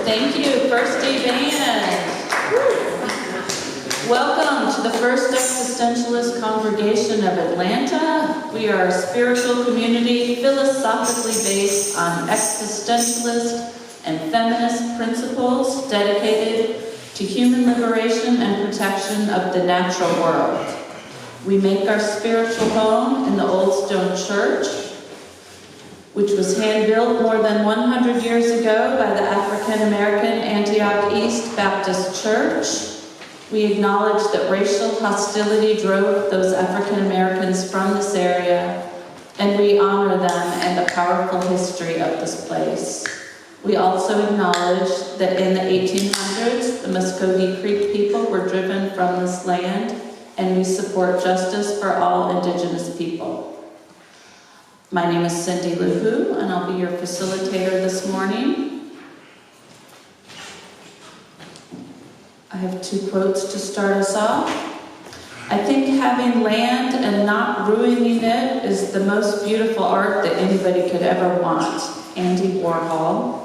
Thank you, First Day Band. Welcome to the First Existentialist Congregation of Atlanta. We are a spiritual community philosophically based on existentialist and feminist principles dedicated to human liberation and protection of the natural world. We make our spiritual home in the old stone church, which was hand-built more than 100 years ago by the African-American Antioch East Baptist Church. We acknowledge that racial hostility drove those African-Americans from this area, and we honor them and the powerful history of this place. We also acknowledge that in the 1800s, the Muscogee Creek people were driven from this land, and we support justice for all Indigenous people. My name is Cindy LaHoo, and I'll be your facilitator this morning. I have two quotes to start us off. I think having land and not ruining it is the most beautiful art that anybody could ever want. Andy Warhol.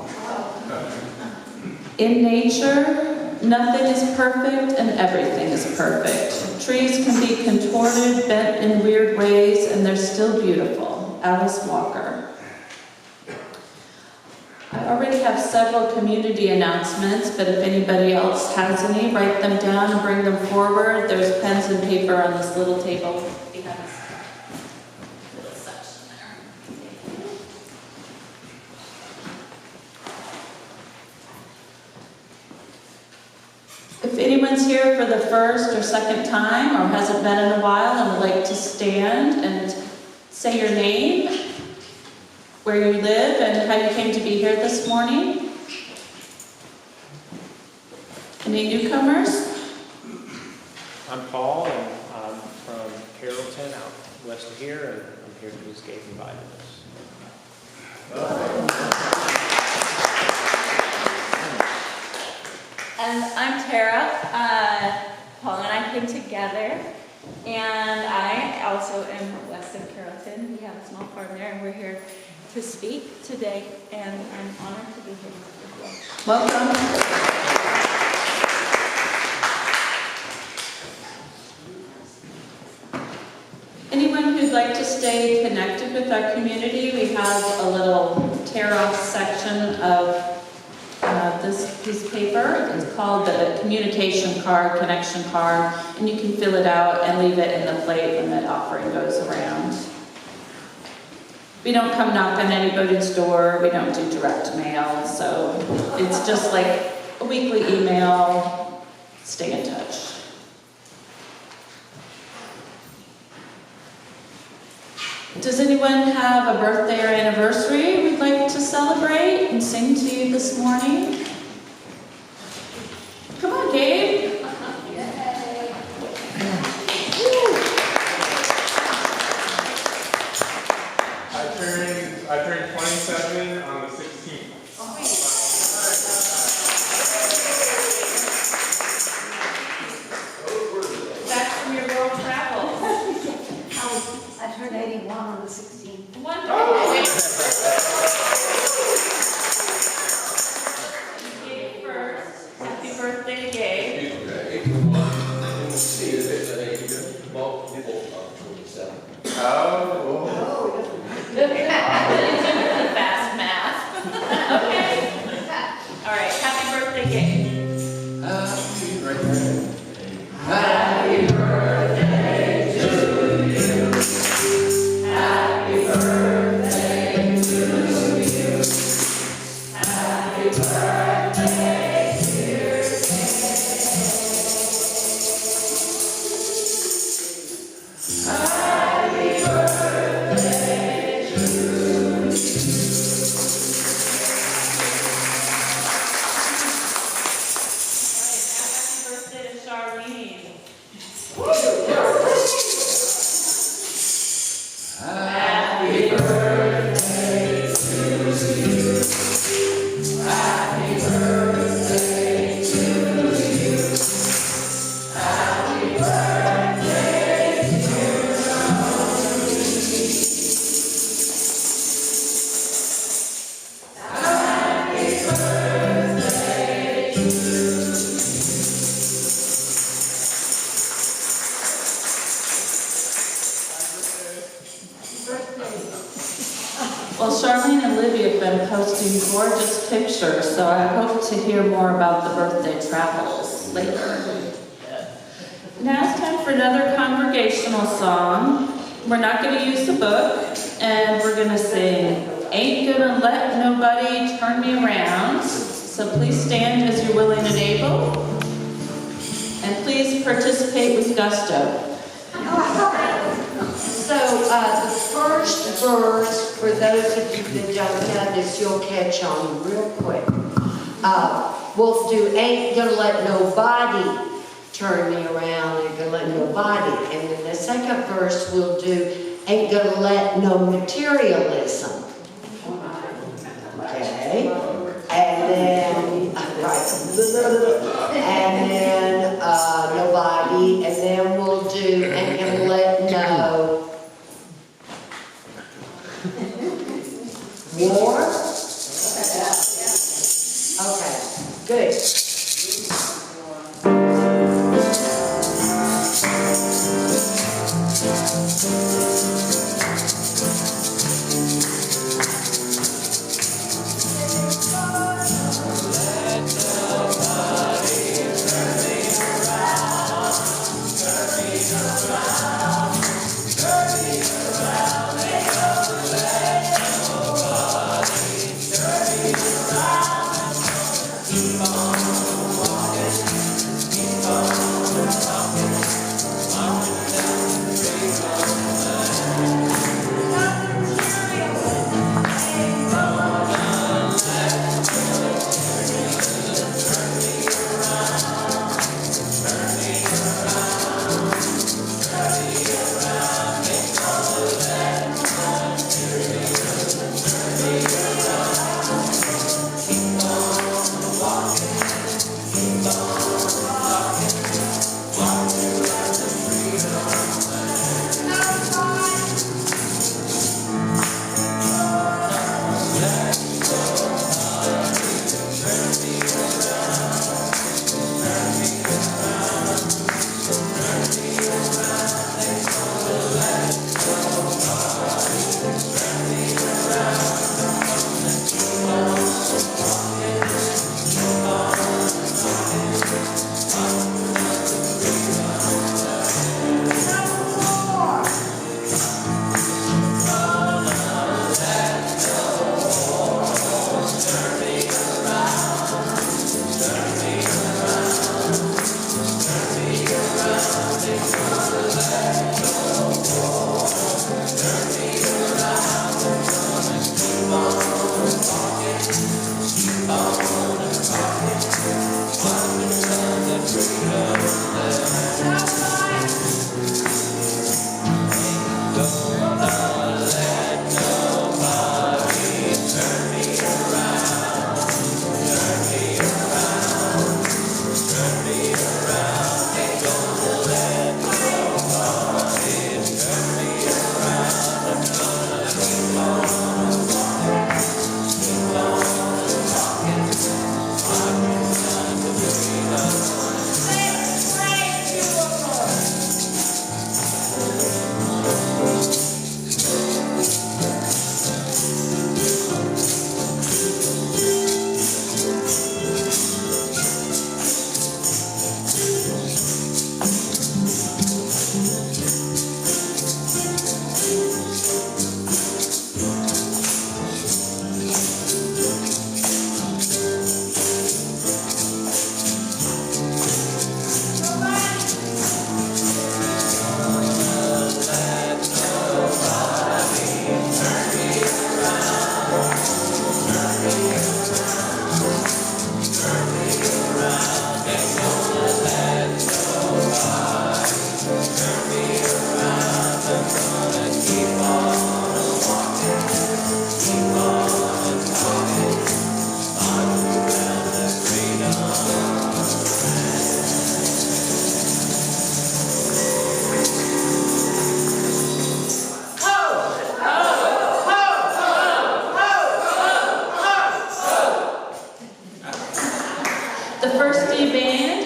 In nature, nothing is perfect and everything is perfect. Trees can be contorted, bent in weird ways, and they're still beautiful. Alice Walker. I already have several community announcements, but if anybody else has any, write them down and bring them forward. There's pens and paper on this little table behind this little section there. If anyone's here for the first or second time or hasn't been in a while and would like to stand and say your name, where you live, and how you came to be here this morning. Any newcomers? I'm Paul, and I'm from Carrollton, out west of here, and I'm here because Gabe invited us. And I'm Terra. Paul and I came together, and I also am west of Carrollton. We have a small farm there, and we're here to speak today, and I'm honored to be here with you. Welcome. Anyone who'd like to stay connected with our community, we have a little tear-off section of this piece of paper. It's called the communication card, connection card, and you can fill it out and leave it in the plate when that offering goes around. We don't come knock on anybody's door. We don't do direct mail, so it's just like a weekly email. Stay in touch. Does anyone have a birthday or anniversary we'd like to celebrate and sing to you this morning? Come on, Gabe. I turned 27 on the 16th. Back from your world travel. I turned 81 on the 16th. Wonderful. Gabe first. Happy birthday, Gabe. Fast math. Okay. All right. Happy birthday, Gabe. Happy birthday to you. Happy birthday to you. Happy birthday, dear Happy birthday to you. Happy birthday to Charlene. Happy birthday to you. Happy posting gorgeous pictures, so I hope to hear more about the birthday travels later. Now it's time for another congregational song. We're not going to use the book, and we're going to sing Ain't Gonna Let Nobody Turn Me Around. So please stand as you're willing and able, and please participate with gusto. So, the first verse, for those of you that don't know this, you'll catch on real quick. We'll do Ain't Gonna Let Nobody Turn Me Around, Ain't Gonna Let Nobody. And then the second verse we'll do Ain't Gonna Let No Materialism. Okay? And then, nobody, and then we'll do Ain't Gonna Let No War? Okay, good.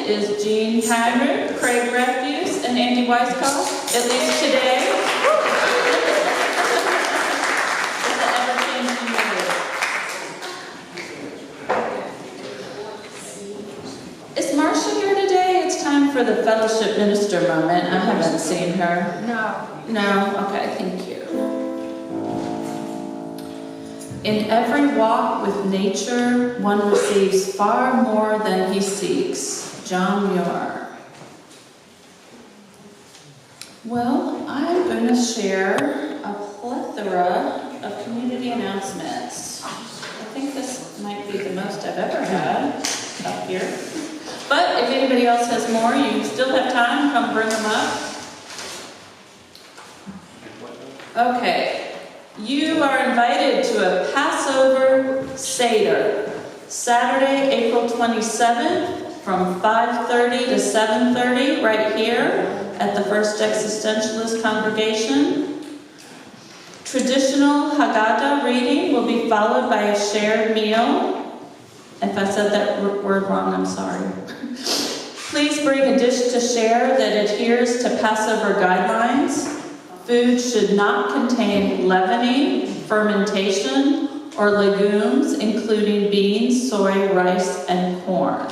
is Jean Hagrid, Craig Refuse, and Andy Weisskopf, at least today. It's the ever-changing news. for the fellowship minister moment. I haven't seen her. No. No? Okay, thank you. In every walk with nature, one receives far more than he seeks. John Muir. Well, I'm going to share a plethora of community announcements. I think this might be the most I've ever had up here. But if anybody else has more, you still have time, come bring them up. Okay. You are invited to a Passover Seder, Saturday, April 27th, from 5:30 to 7:30, right here at the First Existentialist Congregation. Traditional Haggadah reading will be followed by a shared meal. If I said that word wrong, I'm sorry. Please bring a dish to share that adheres to Passover guidelines. Food should not contain leavening, fermentation, or legumes, including beans, soy, rice, and corn.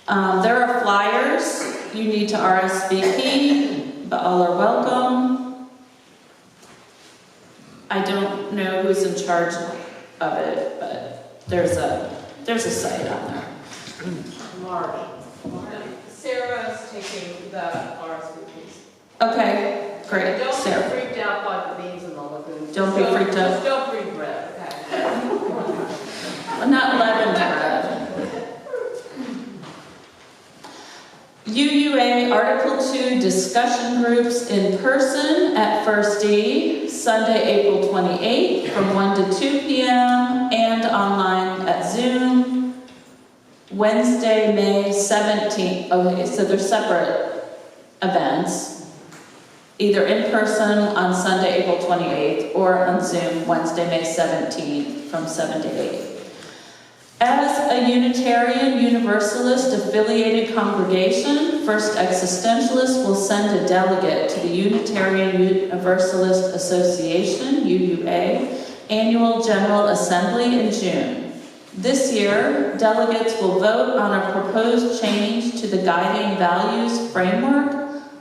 There are flyers. You need to RSVP, but all are welcome. I don't know who's in charge of it, but there's a site on there. Marty. Sarah's taking the RSVPs. Okay, great. Don't Sarah. be freaked out by the beans and the legumes. Don't be freaked out. Just don't bring bread, okay? Not leavened bread. UUA Article 2 discussion groups in person at First E, Sunday, April 28th from 1 to 2 p.m. and online at Zoom, Wednesday, May 17th. Okay, so they're separate events, either in person on Sunday, April 28th, or on Zoom, Wednesday, May 17th from 7 to 8. As a Unitarian Universalist affiliated congregation, First Existentialist will send a delegate to the Unitarian Universalist Association, UUA, Annual General Assembly in June. This year, delegates will vote on a proposed change to the guiding values framework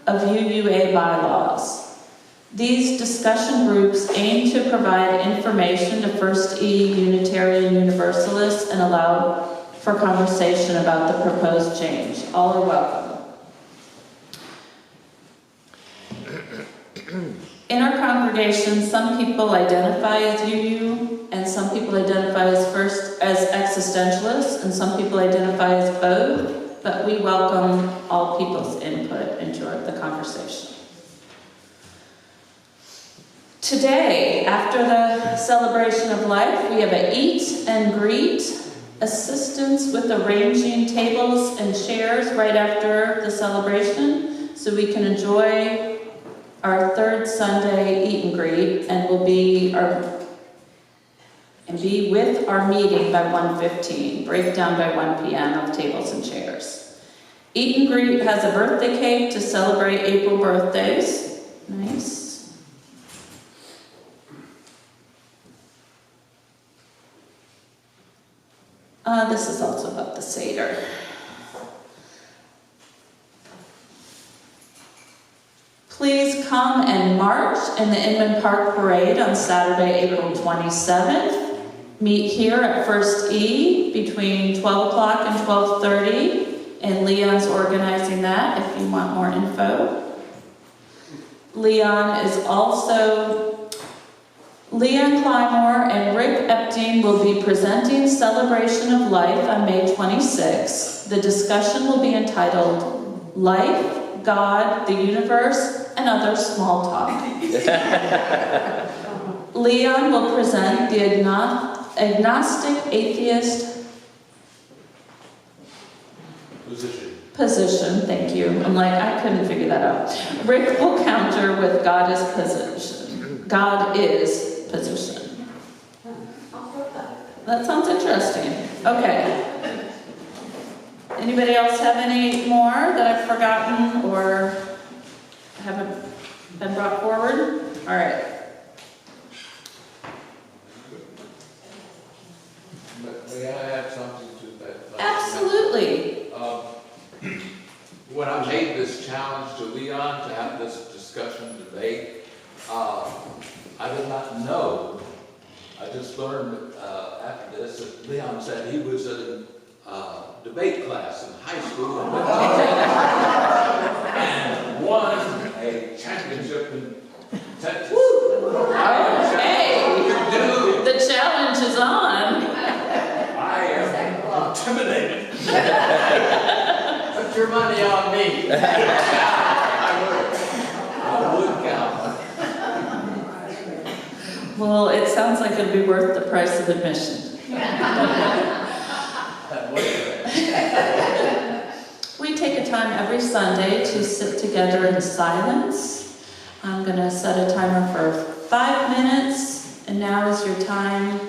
of UUA bylaws. These discussion groups aim to provide information to First E Unitarian Universalists and allow for conversation about the proposed change. All are welcome. In our congregation, some people identify as UU, and some people identify as existentialists, and some people identify as both, but we welcome all people's input into the conversation. Today, after the celebration of life, we have a eat and greet, assistance with arranging tables and chairs right after the celebration, so we can enjoy our third Sunday eat and greet, and we'll be with our meeting by 1:15, breakdown by 1 p.m. of tables and chairs. Eat and greet has a birthday cake to celebrate April birthdays. Nice. This is also about the Seder. Please come and march in the Inman Park Parade on Saturday, April 27th. Meet here at First E between 12 o'clock and 12:30, and Leon's organizing that if you want more info. Leon Clymore and Rick Epting will be presenting Celebration of Life on May 26th. The discussion will be entitled Life, God, the Universe, and Other Small Talk. Leon will present the agnostic atheist position. Thank you. I'm like, I couldn't figure that out. Rick will counter with God is position. God is position. That sounds interesting. Okay. Anybody else have any more that I've forgotten or haven't been brought forward? All right. May I add something to that? Absolutely. just learned after this that Leon said he was in a debate class in high school and won a championship in Texas. Okay, Dude, the challenge is on. I am intimidated. Put your money on me. I would count. Well, it sounds like it'd be worth the price of admission. We take a time every Sunday to sit together in silence. I'm going to set a timer for 5 minutes, and now is your time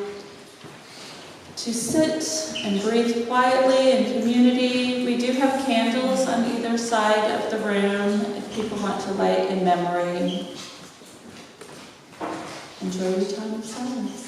to sit and breathe quietly in community. We do have candles on either side of the room if people want to light in memory. Enjoy your time of silence.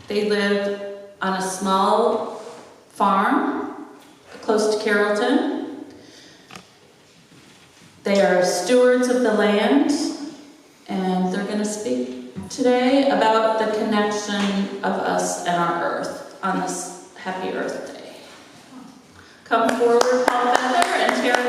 They live on a small farm close to Carrollton. They are stewards of the land, and they're going to speak today about the connection of us and our earth on this happy Earth Day. Come forward, Paul Feather and Terra.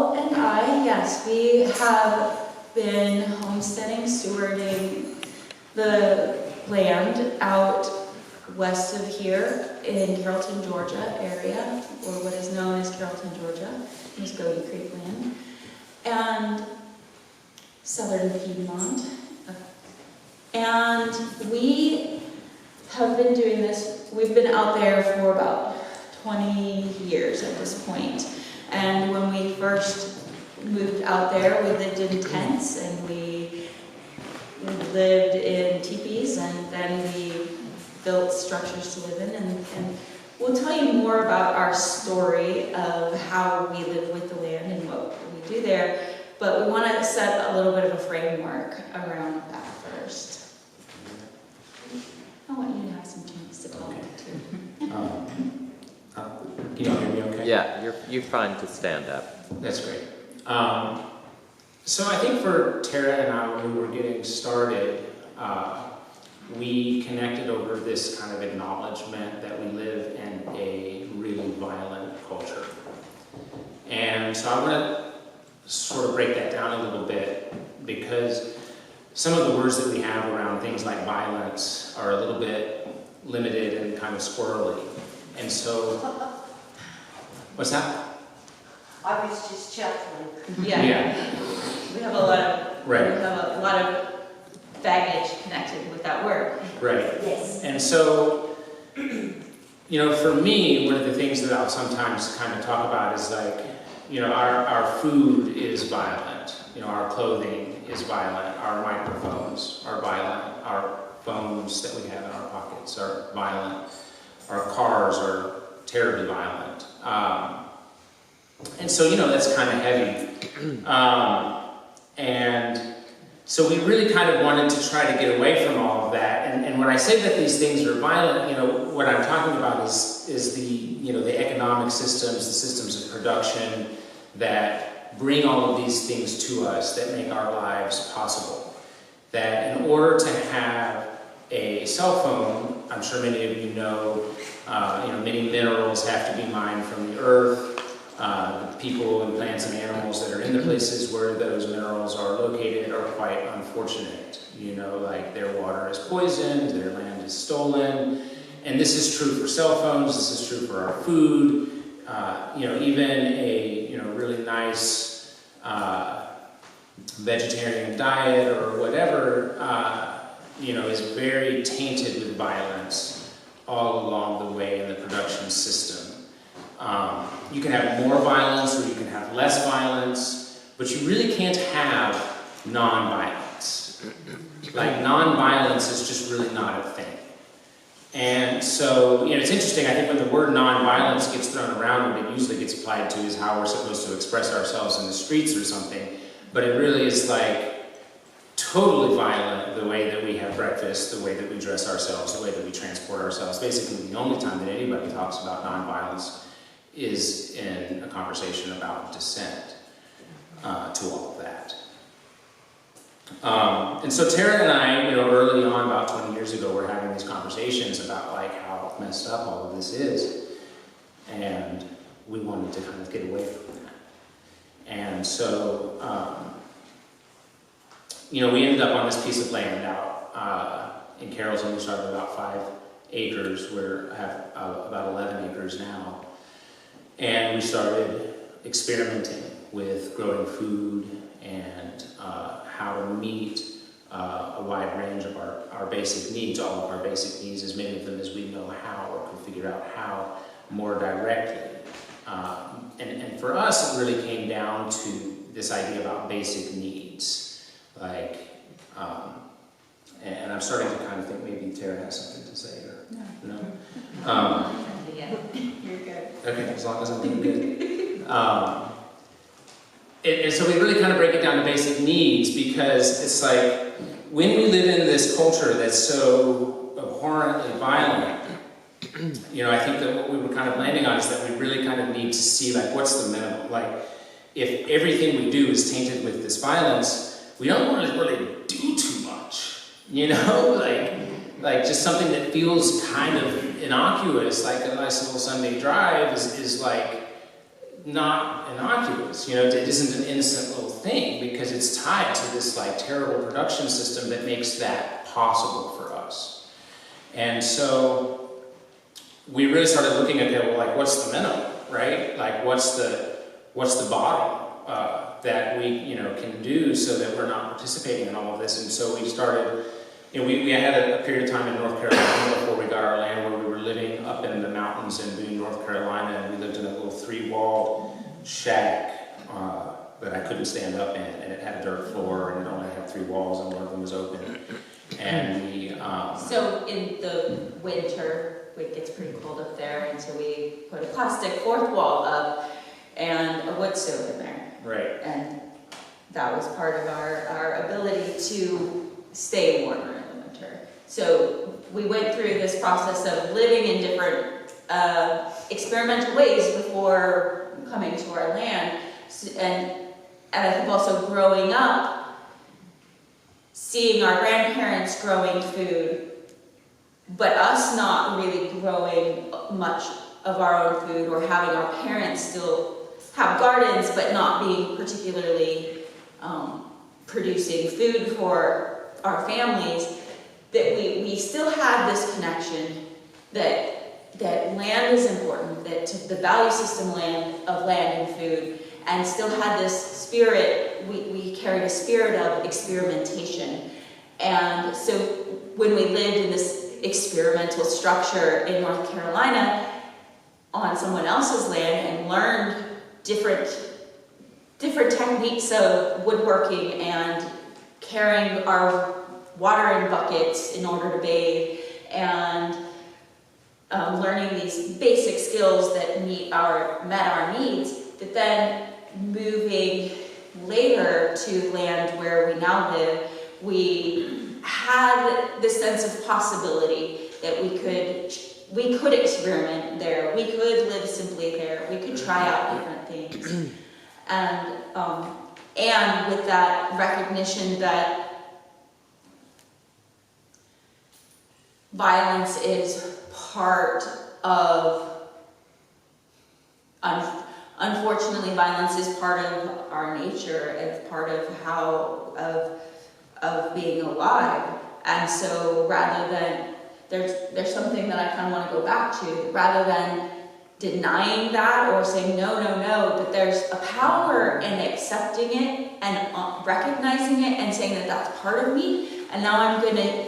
Paul and I, yes, we have been homesteading, stewarding the land out west of here in Carrollton, Georgia area, or what is known as Carrollton, Georgia, Muscogee Creek land, and southern Piedmont. And we have been doing this, we've been out there for about 20 years at this point. And when we first moved out there, we lived in tents and we lived in teepees, and then we built structures to live in. And we'll tell you more about our story of how we live with the land and what we do there. But we want to set a little bit of a framework around that first. I want you to have some chance to talk too. Can you all hear me okay? Yeah, you're fine to stand up. That's great. So I think for Terra and I, when we were getting started, we connected over this kind of acknowledgement that we live in a really violent culture. And so I want to sort of break that down a little bit, because some of the words that we have around things like violence are a little bit limited and kind of squirrely. And so, what's that? I was just chuckling. Yeah. We have a lot of Right. we have a lot of baggage connected with that word. Right. Yes. And so, for me, one of the things that I'll sometimes kind of talk about is like, our food is violent. Our clothing is violent. Our microphones are violent. Our phones that we have in our pockets are violent. Our cars are terribly violent. And so, that's kind of heavy. And so we really kind of wanted to try to get away from all of that. And when I say that these things are violent, what I'm talking about is the economic systems, the systems of production that bring all of these things to us, that make our lives possible. That in order to have a cell phone, I'm sure many of you know, many minerals have to be mined from the earth. The people and plants and animals that are in the places where those minerals are located are quite unfortunate. Like their water is poisoned, their land is stolen. And this is true for cell phones, this is true for our food. Even a really nice vegetarian diet or whatever, is very tainted with violence all along the way in the production system. You can have more violence or you can have less violence, but you really can't have non-violence. Like, non-violence is just really not a thing. And so, it's interesting, I think when the word non-violence gets thrown around, what it usually gets applied to is how we're supposed to express ourselves in the streets or something, but it really is like totally violent the way that we have breakfast, the way that we dress ourselves, the way that we transport ourselves. Basically, the only time that anybody talks about non-violence is in a conversation about dissent to all of that. And so Terra and I, early on, about 20 years ago, were having these conversations about like how messed up all of this is. And we wanted to kind of get away from that. And so, we ended up on this piece of land out in Carrollton. We started about 5 acres. We have about 11 acres now. And we started experimenting with growing food and how to meet a wide range of our basic needs, all of our basic needs, as many of them as we know how or can figure out how more directly. And for us, it really came down to this idea about basic needs. Like, and I'm starting to kind of think maybe Terra has something to say, or no? Yeah, you're good. Okay, as long as I'm doing good. And so we really kind of break it down to basic needs, because it's like, when we live in this culture that's so abhorrently violent, I think that what we were kind of landing on is that we really kind of need to see, like, what's the minimum? Like, if everything we do is tainted with this violence, we don't really do too much, Like just something that feels kind of innocuous, like a nice little Sunday drive, is like not innocuous. You know, it isn't an innocent little thing because it's tied to this like terrible production system that makes that possible for us. And so we really started looking at that, well, like, what's the minimum, right? Like, what's the bottom that we, you know, can do so that we're not participating in all of this? And so we started, you know, we had a period of time in North Carolina before we got our land where we were living up in the mountains in Boone, North Carolina, and we lived in a little 3-walled shack that I couldn't stand up in, and it had a dirt floor, and it only had 3 walls, and one of them was open. And we So in the winter, it gets pretty cold up there, and so we put a plastic 4th wall up and a wood stove in there. right. And that was part of our ability to stay warmer in the winter. So we went through this process of living in different experimental ways before coming to our land. And I think also growing up, seeing our grandparents growing food, but us not really growing much of our own food, or having our parents still have gardens, but not being particularly producing food for our families, that we still had this connection that land is important, that the value system of land and food, and still had this spirit, we carried a spirit of experimentation. And so when we lived in this experimental structure in North Carolina on someone else's land and learned different techniques of woodworking and carrying our water in buckets in order to bathe, and learning these basic skills that met our needs, but then moving later to land where we now live, we had this sense of possibility that we could experiment there, we could live simply there, we could try out different things. And with that recognition that violence is part of, unfortunately, violence is part of our nature, it's part of of being alive. And so rather than, there's something that I kind of want to go back to, rather than denying that or saying no, but there's a power in accepting it and recognizing it and saying that that's part of me, and now I'm gonna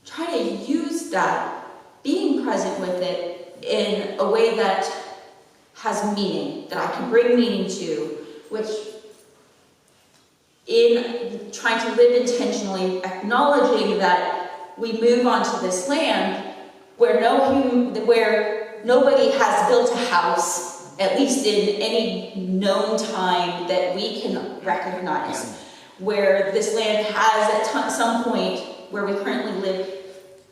try to use that, being present with it in a way that has meaning, that I can bring meaning to, which in trying to live intentionally, acknowledging that we move onto this land where nobody has built a house, at least in any known time that we can recognize, where this land has at some point where we currently live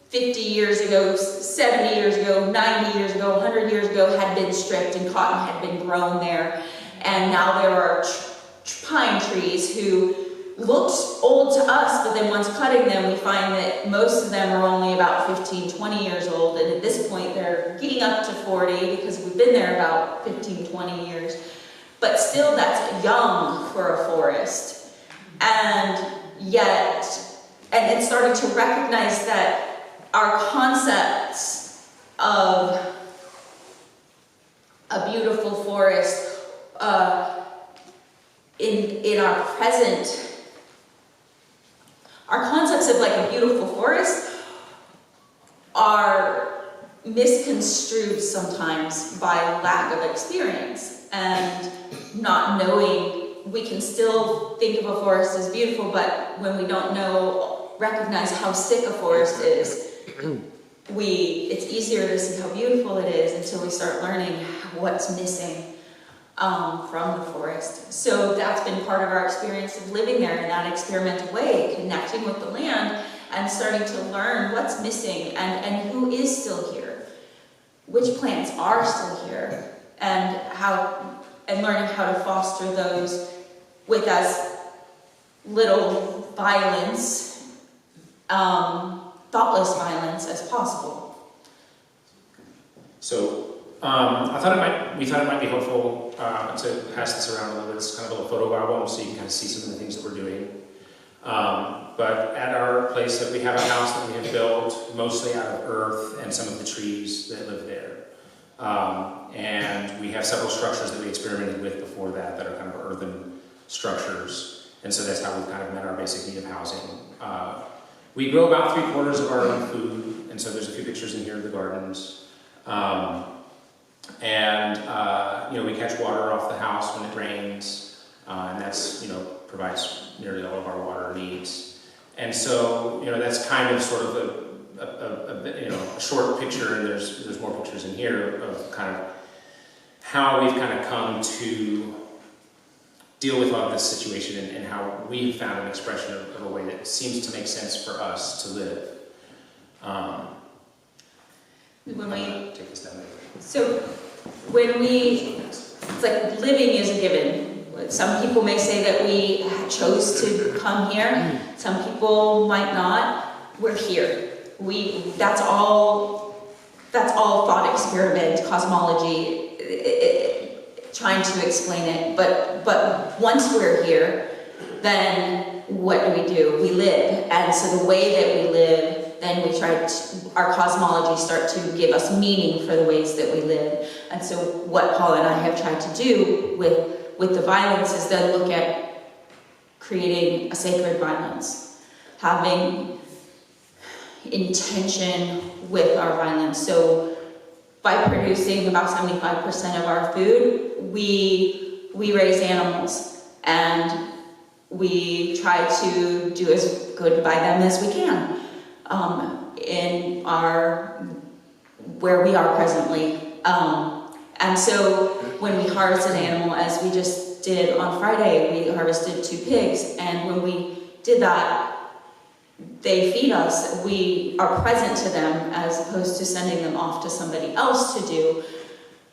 50 years ago, 70 years ago, 90 years ago, 100 years ago had been stripped and cotton had been grown there, and now there are pine trees who looked old to us, but then once cutting them, we find that most of them are only about 15, 20 years old, and at this point they're getting up to 40 because we've been there about 15, 20 years. But still, that's young for a forest. And yet, and it's starting to recognize that our concepts of a beautiful forest in our present, our concepts of like a beautiful forest are misconstrued sometimes by lack of experience and not knowing. We can still think of a forest as beautiful, but when we don't recognize how sick a forest is, it's easier to see how beautiful it is until we start learning what's missing from the forest. So that's been part of our experience of living there in that experimental way, connecting with the land and starting to learn what's missing and who is still here, which plants are still here, and learning how to foster those with as little violence, thoughtless violence as possible. So we thought it might be helpful to pass this around a little bit. It's kind of a little photo album, so you can kind of see some of the things that we're doing. But at our place, that we have a house that we have built mostly out of earth and some of the trees that live there. And we have several structures that we experimented with before that are kind of earthen structures. And so that's how we've kind of met our basic need of housing. We grow about 3/4 of our own food, and so there's a few pictures in here of the gardens. We catch water off the house when it rains, and that's, provides nearly all of our water needs. And so, that's kind of sort of a short picture, and there's more pictures in here of kind of how we've kind of come to deal with all of this situation and how we've found an expression of a way that seems to make sense for us to live. Take this down later. It's like living is a given. Some people may say that we chose to come here. Some people might not. We're here. That's all thought experiment, cosmology, trying to explain it. But once we're here, then what do? We live. And so the way that we live, then our cosmology start to give us meaning for the ways that we live. And so what Paul and I have tried to do with the violence is then look at creating a sacred violence, having intention with our violence. So by producing about 75% of our food, we raise animals, and we try to do as good by them as we can in where we are presently. And so when we harvest an animal, as we just did on Friday, we harvested 2 pigs, and when we did that, they feed us. We are present to them as opposed to sending them off to somebody else to do,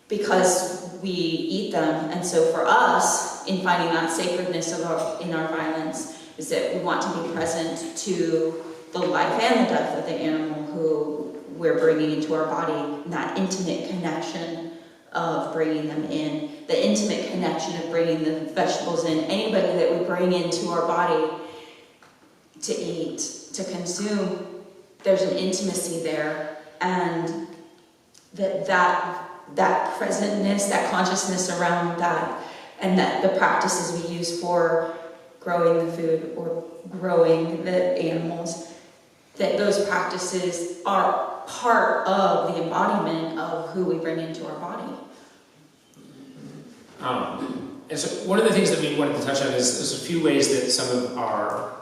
because we eat them. And so for us, in finding that sacredness in our violence, is that we want to be present to the life and the death of the animal who we're bringing into our body, and that intimate connection of bringing them in, the intimate connection of bringing the vegetables in, anybody that we bring into our body to eat, to consume, there's an intimacy there, and that presentness, that consciousness around that, and that the practices we use for growing the food or growing the animals, that those practices are part of the embodiment of who we bring into our body. And so one of the things that we wanted to touch on is a few ways that some of our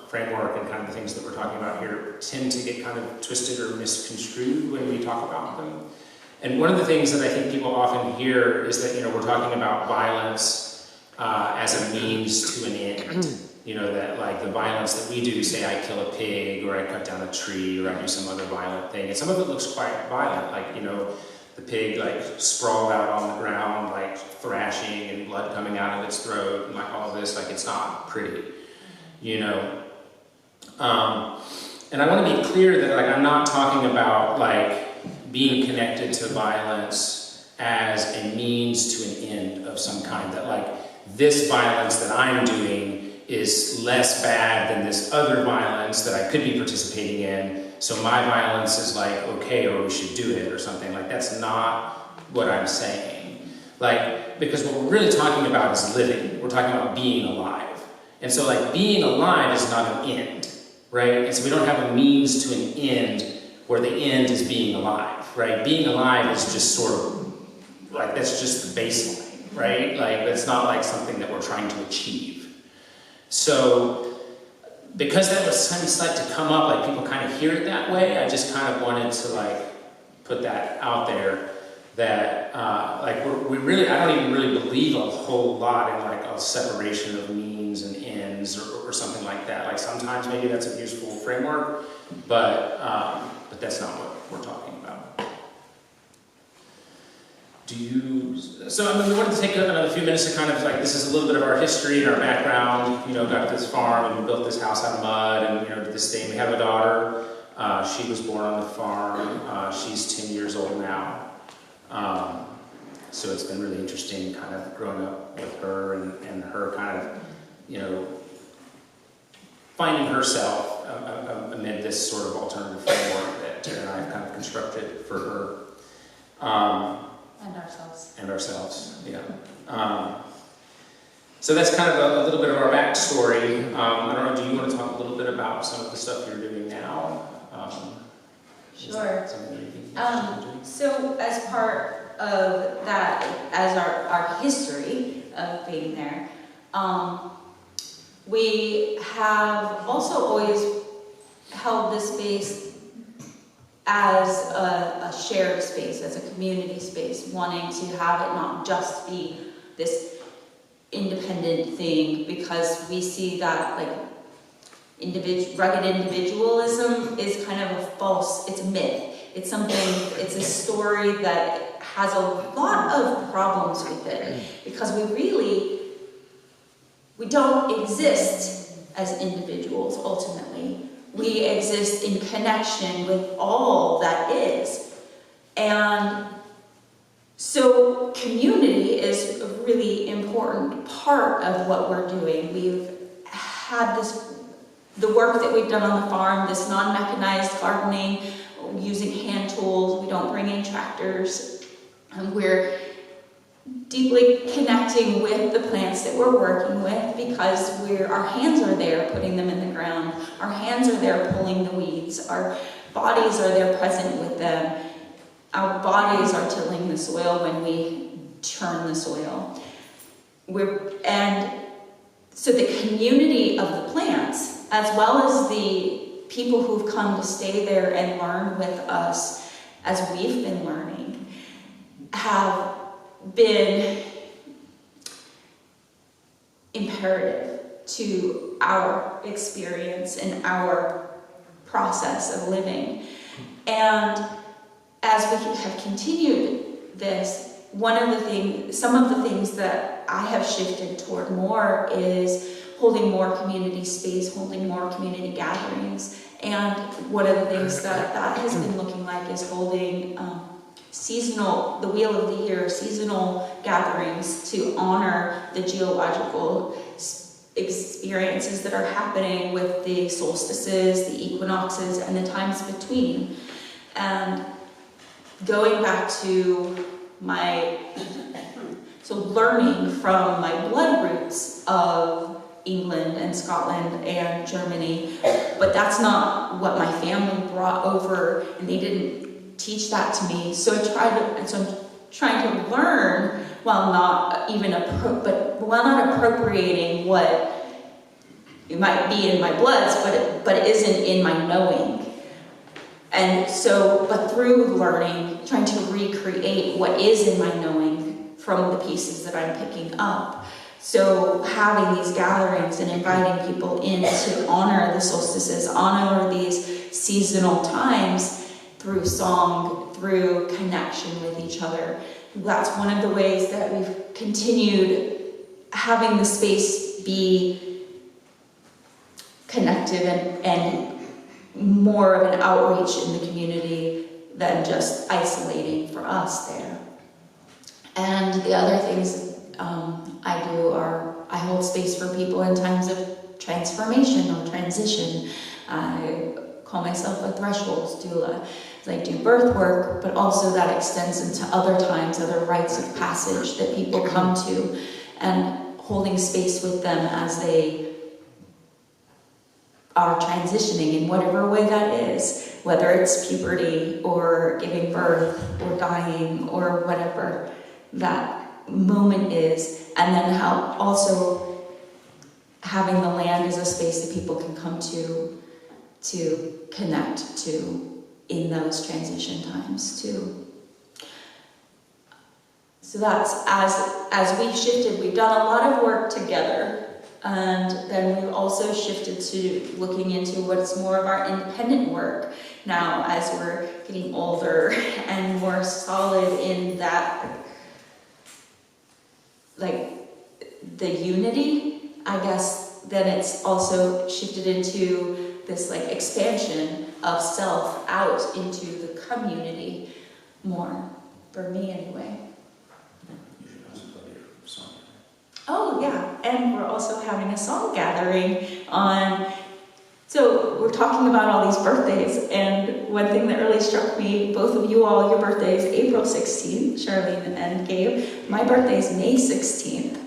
framework and kind of the things that we're talking about here tend to get kind of twisted or misconstrued when we talk about them. And one of the things that I think people often hear is that, we're talking about violence as a means to an end. That like the violence that we do, say I kill a pig, or I cut down a tree, or I do some other violent thing. And some of it looks quite violent, like, the pig like sprawled out on the ground, like thrashing and blood coming out of its throat, and like all of this, like it's not pretty, And I want to be clear that like I'm not talking about like being connected to violence as a means to an end of some kind, that like this violence that I'm doing is less bad than this other violence that I could be participating in, so my violence is like okay, or we should do it or something. Like that's not what I'm saying. Like, because what we're really talking about is living. We're talking about being alive. And so like being alive is not an end, right? And so we don't have a means to an end where the end is being alive, right? Being alive is just sort of like, that's just the baseline, right? Like that's not like something that we're trying to achieve. So because that was starting to come up, like people kind of hear it that way, I just kind of wanted to like put that out there, that like I don't even really believe a whole lot in like a separation of means and ends or something like that. Like sometimes maybe that's a useful framework, but that's not what we're talking about. We wanted to take another few minutes to kind of like, this is a little bit of our history and our background, got this farm and we built this house out of mud and, did this thing. We have a daughter, she was born on the farm, she's 10 years old now. So it's been really interesting kind of growing up with her and her kind of, you know, finding herself amid this sort of alternative framework that Terra and I have kind of constructed for her. And ourselves. And ourselves, yeah. So that's kind of a little bit of our backstory. I don't know, do you want to talk a little bit about some of the stuff you're doing now? Is that Sure. something that you think you're doing? So as part of that, as our history of being there, we have also always held this space as a shared space, as a community space, wanting to have it not just be this independent thing, because we see that like rugged individualism is kind of a false, it's a myth. It's something, it's a story that has a lot of problems with it, because we don't exist as individuals ultimately. We exist in connection with all that is. And so community is a really important part of what we're doing. We've had the work that we've done on the farm, this non-mechanized gardening, using hand tools, we don't bring in tractors, and we're deeply connecting with the plants that we're working with, because our hands are there putting them in the ground, our hands are there pulling the weeds, our bodies are there present with them, our bodies are tilling the soil when we churn the soil. And so the community of the plants, as well as the people who've come to stay there and learn with us as we've been learning, have been imperative to our experience and our process of living. And as we have continued this, some of the things that I have shifted toward more is holding more community space, holding more community gatherings. And one of the things that has been looking like is holding the Wheel of the Year, seasonal gatherings to honor the geological experiences that are happening with the solstices, the equinoxes, and the times between. And going back to learning from my blood roots of England and Scotland and Germany, but that's not what my family brought over, and they didn't teach that to me. So I'm trying to learn while not appropriating what it might be in my bloods, but it isn't in my knowing. And so, but through learning, trying to recreate what is in my knowing from the pieces that I'm picking up. So having these gatherings and inviting people in to honor the solstices, honor these seasonal times through song, through connection with each other. That's one of the ways that we've continued having the space be connective and more of an outreach in the community than just isolating for us there. And the other things I do are I hold space for people in times of transformation or transition. I call myself a thresholds doula. I do birth work, but also that extends into other times, other rites of passage that people come to, and holding space with them as they are transitioning in whatever way that is, whether it's puberty or giving birth or dying or whatever that moment is. And then how also having the land as a space that people can come to connect to in those transition times too. So that's, as we've shifted, we've done a lot of work together, and then we've also shifted to looking into what's more of our independent work now as we're getting older and more solid in that, like the unity, I guess. Then it's also shifted into this like expansion of self out into the community more. for me anyway. You should also play your song. Oh yeah, and we're also having a song gathering on, so we're talking about all these birthdays, and one thing that really struck me, both of you all, your birthday is April 16th, Charlene and Gabe. My birthday is May 16th,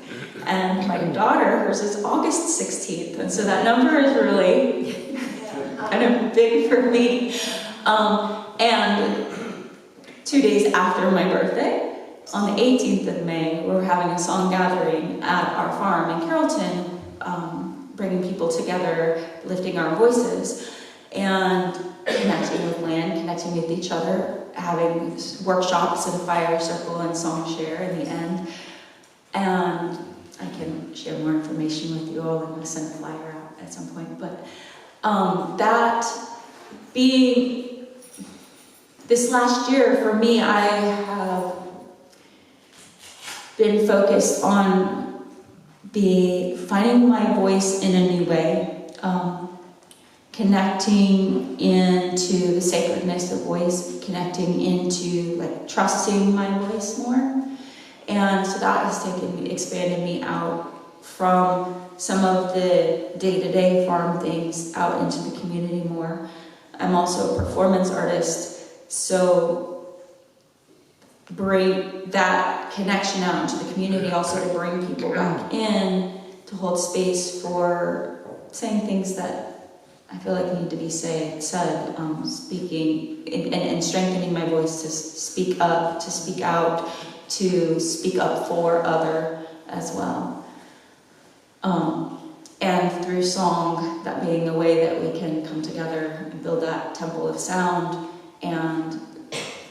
and my daughter, hers is August 16th, and so that number is really kind of big for me. And 2 days after my birthday, on the 18th of May, we're having a song gathering at our farm in Carrollton, bringing people together, lifting our voices, and connecting with land, connecting with each other, having workshops and a fire circle and song share in the end. And I can share more information with you all. I'm going to send a flyer out at some point. But that being this last year for me, I have been focused on finding my voice in a new way, connecting into the sacredness of voice, connecting into like trusting my voice more. And so that has expanded me out from some of the day-to-day farm things out into the community more. I'm also a performance artist, so bring that connection out into the community, also to bring people back in, to hold space for saying things that I feel like need to be said, speaking and strengthening my voice to speak up, to speak out, to speak up for other as well. And through song, that being a way that we can come together and build that temple of sound and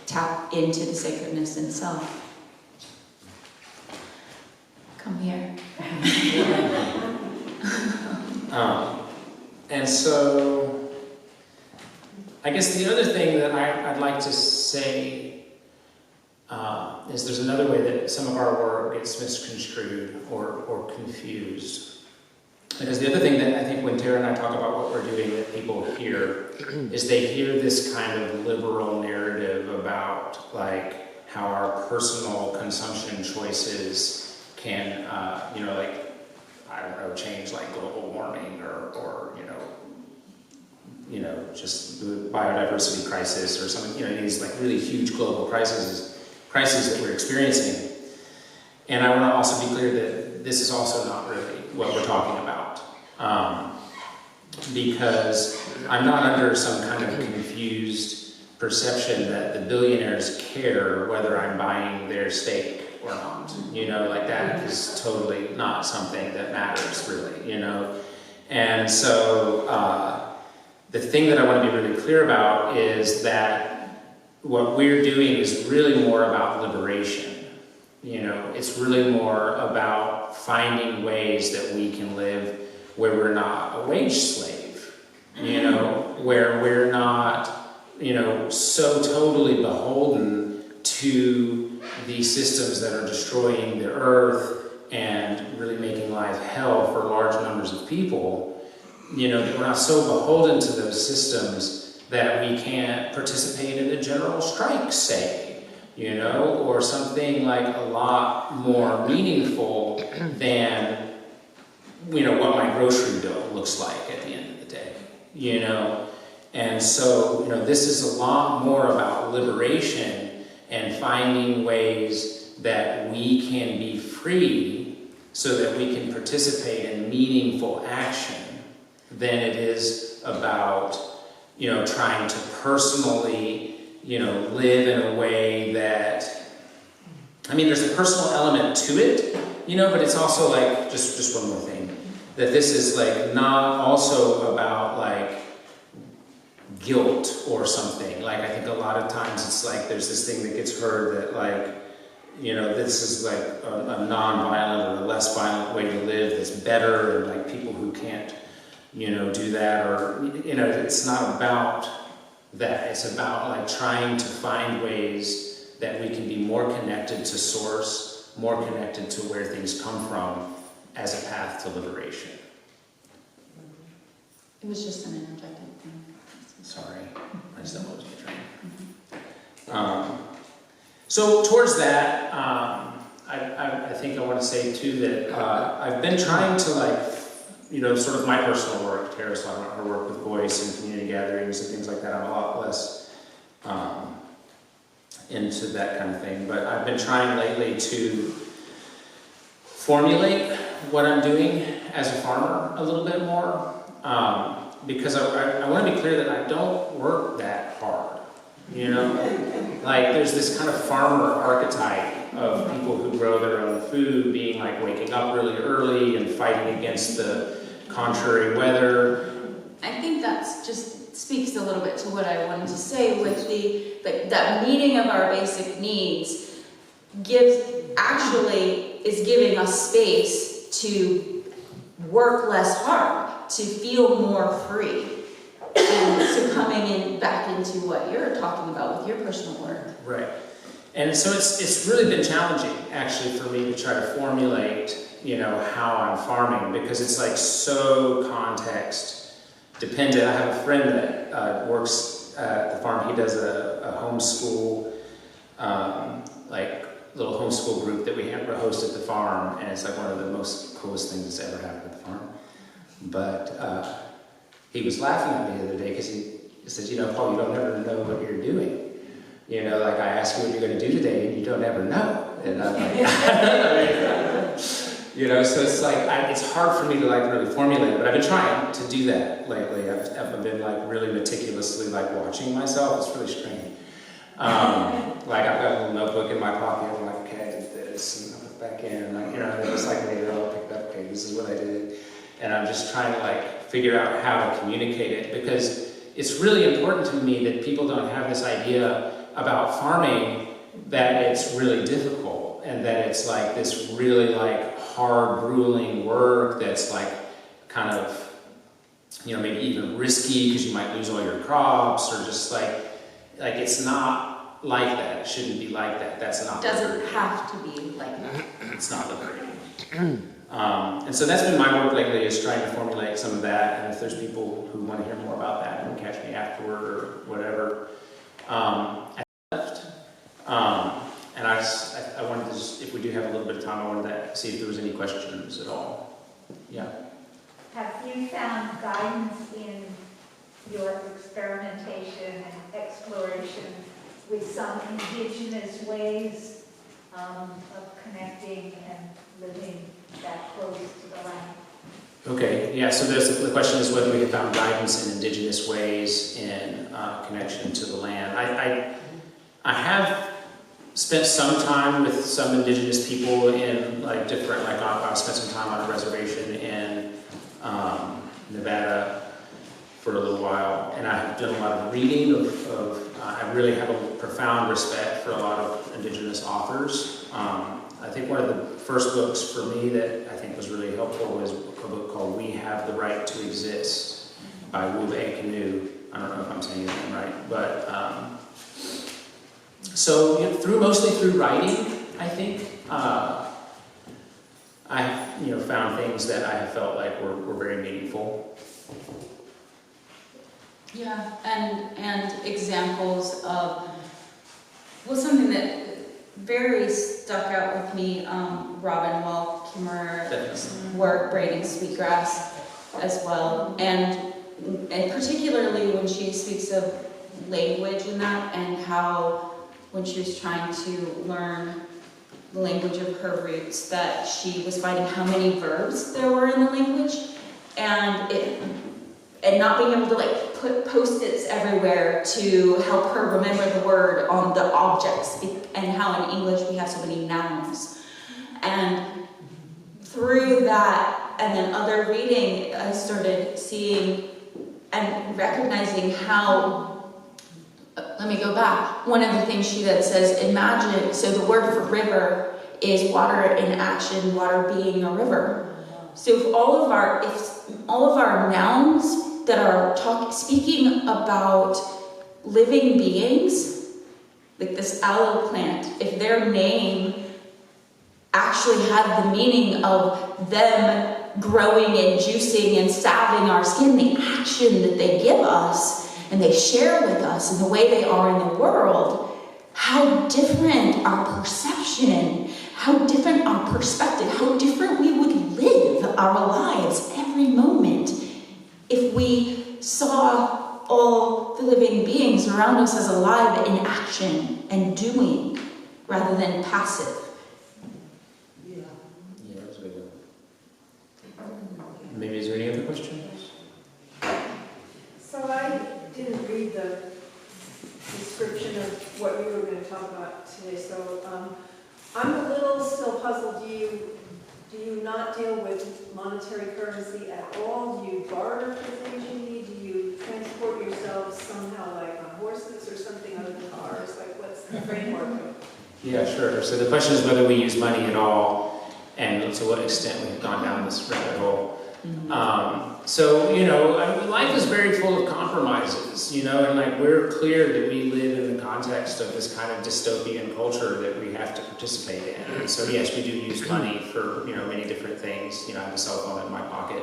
tap into the sacredness in self. Come here. And so, I guess the other thing that I'd like to say is there's another way that some of our work gets misconstrued or confused. Because the other thing that I think when Terra and I talk about what we're doing that people hear is they hear this kind of liberal narrative about like how our personal consumption choices can, like, I don't know, change like global warming or just the biodiversity crisis or something, these like really huge global crises that we're experiencing. And I want to also be clear that this is also not really what we're talking about. Because I'm not under some kind of confused perception that the billionaires care whether I'm buying their steak or not. Like that is totally not something that matters really, And so the thing that I want to be really clear about is that what we're doing is really more about liberation. It's really more about finding ways that we can live where we're not a wage slave, where we're not, so totally beholden to these systems that are destroying the earth and really making life hell for large numbers of people, that we're not so beholden to those systems that we can't participate in a general strike, say, or something like a lot more meaningful than, what my grocery bill looks like at the end of the day, And so, this is a lot more about liberation and finding ways that we can be free so that we can participate in meaningful action than it is about, trying to personally, live in a way that, there's a personal element to it, but it's also like, just one more thing, that this is like not also about like guilt or something. Like I think a lot of times it's like there's this thing that gets heard that like, this is like a non-violent or a less violent way to live that's better, and like people who can't, do that, or, it's not about that. It's about like trying to find ways that we can be more connected to source, more connected to where things come from as a path to liberation. It was just an interjected thing. Sorry, I just don't know what you're trying. So towards that, I think I want to say too that I've been trying to sort of my personal work, Terra, so her work with voice and community gatherings and things like that. I'm a lot less into that kind of thing, but I've been trying lately to formulate what I'm doing as a farmer a little bit more, because I want to be clear that I don't work that hard, Like there's this kind of farmer archetype of people who grow their own food being like waking up really early and fighting against the contrary weather. I think that's just speaks a little bit to what I wanted to say with that meeting of our basic needs is giving us space to work less hard, to feel more free. And so coming in back into what you're talking about with your personal work. Right. And so it's really been challenging actually for me to try to formulate, how I'm farming, because it's like so context dependent. I have a friend that works at the farm. He does a homeschool, little homeschool group that we host at the farm, and it's like one of the most coolest things that's ever happened at the farm. But he was laughing at me the other day because he said, Paul, you don't ever know what you're doing. Like I ask you what you're going to do today, and you don't ever know. And I'm like, so it's like it's hard for me to really formulate it, but I've been trying to do that lately. I've been really meticulously watching myself. It's really strange. I've got a little notebook in my pocket. I'm like, okay, I did this, and I put it back in. And then just later I'll pick it up. Okay, this is what I did, and I'm just trying to figure out how to communicate it, because it's really important to me that people don't have this idea about farming that it's really difficult and that it's this really hard, grueling work that's kind of maybe even risky because you might lose all your crops, or just it's not like that. It shouldn't be like that. That's not. It doesn't have to be like that. It's not liberating. And so that's been my work lately, is trying to formulate some of that. And if there's people who want to hear more about that, then catch me afterward or whatever. And I wanted to if we do have a little bit of time, I wanted to see if there was any questions at all. Yeah. Have you found guidance in your experimentation and exploration with some indigenous ways of connecting and living that close to the land? Okay, yeah, so the question is whether we have found guidance in indigenous ways in connection to the land. I have spent some time with some indigenous people in different, I spent some time on a reservation in Nevada for a little while, and I have done a lot of reading I really have a profound respect for a lot of indigenous authors. I think one of the first books for me that I think was really helpful was a book called We Have the Right to Exist by Wu Canoe. I don't know if I'm saying his name right, but so mostly through writing, I think I found things that I have felt were very meaningful. Yeah, and examples of something that very stuck out with me, Robin Wall Kimmerer's work braiding sweetgrass as well, and particularly when she speaks of language in that, and how when she was trying to learn the language of her roots, that she was finding how many verbs there were in the language, and not being able to put post-its everywhere to help her remember the word on the objects, and how in English we have so many nouns. And through that, and then other reading, I started seeing and recognizing how, let me go back. One of the things she then says, imagine, so the word for river is water in action, water being a river. So if all of our nouns that are speaking about living beings, like this aloe plant, if their name actually had the meaning of them growing and juicing and salving our skin, the action that they give us and they share with us and the way they are in the world, how different our perception, how different our perspective, how different we would live our lives every moment if we saw all the living beings around us as alive in action and doing rather than passive. Yeah, that's a good one. Maybe is there any other questions? So I didn't read the description of what you were going to talk about today, so I'm a little still puzzled. Do you not deal with monetary currency at all? Do you barter for things you need? Do you transport yourselves somehow like on horses or something other than cars? Like what's the framework? Yeah, sure. So the question is whether we use money at all and to what extent we've gone down this rabbit hole. So, you know, I mean, life is very full of compromises, you know, and like we're clear that we live in the context of this kind of dystopian culture that we have to participate in. And so, yes, we do use money for, you know, many different things. You know, I have a cell phone in my pocket,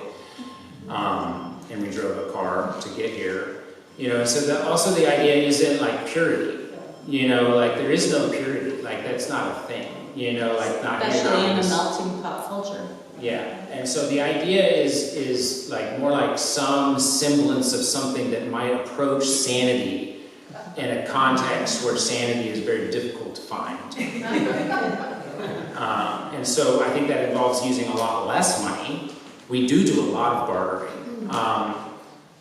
and we drove a car to get here. You know, so also the idea isn't like purity, you know, like there is no purity, like that's not a thing, you know, like not Especially in a melting pot culture. Yeah, and so the idea is like more like some semblance of something that might approach sanity in a context where sanity is very difficult to find. And so I think that involves using a lot less money. We do a lot of bartering.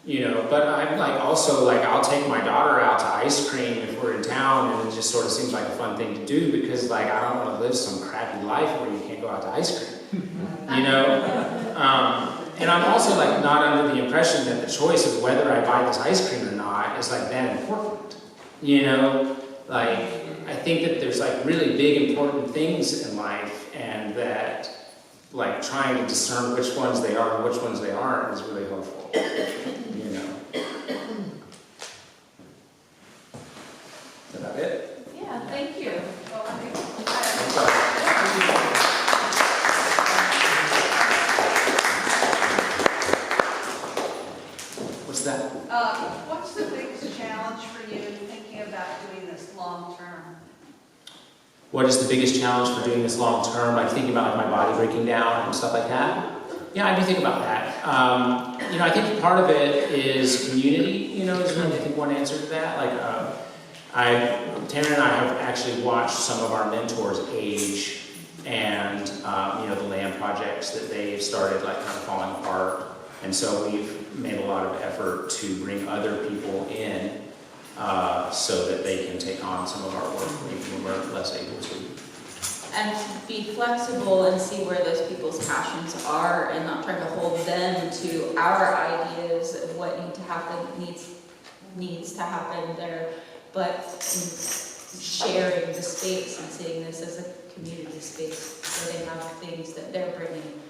You know, but I'm like also like I'll take my daughter out to ice cream if we're in town, and it just sort of seems like a fun thing to do because like I don't want to live some crappy life where you can't go out to ice cream. You know, and I'm also like not under the impression that the choice of whether I buy this ice cream or not is like that important. You know, like I think that there's like really big important things in life, and that like trying to discern which ones they are and which ones they aren't is really helpful. You know. Is that about it? Yeah, thank you. What's that? What's the biggest challenge for you thinking about doing this long term? What is the biggest challenge for doing this long term? Like thinking about like my body breaking down and stuff like that? Yeah, I do think about that. You know, I think part of it is community, you know, is really, I think, one answer to that. Like, Terra and I have actually watched some of our mentors age, and, you know, the land projects that they've started, like, kind of falling apart. And so we've made a lot of effort to bring other people in so that they can take on some of our work when we're less able to. And to be flexible and see where those people's passions are and not try to hold them to our ideas of what needs to happen there, but sharing the space and seeing this as a community space where they have things that they're bringing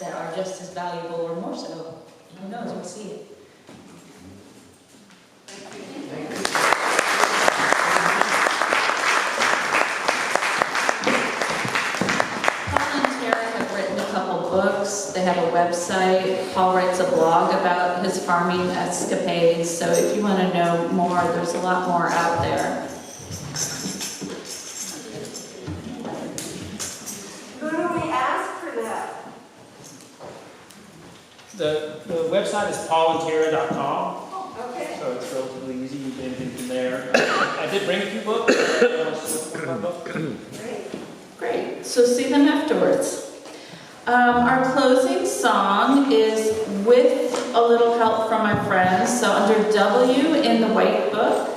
that are just as valuable or more so. Who knows, we'll see it. Thank you. Books. They have a website. Paul writes a blog about his farming escapades. So if you want to know more, there's a lot more out there. Who do we ask for that? The website is paulandterra.com, Okay. so it's relatively easy. You can get from there. I did bring a few books. Great. So see them afterwards. Our closing song is With a Little Help from My Friends. So under W in the White Book,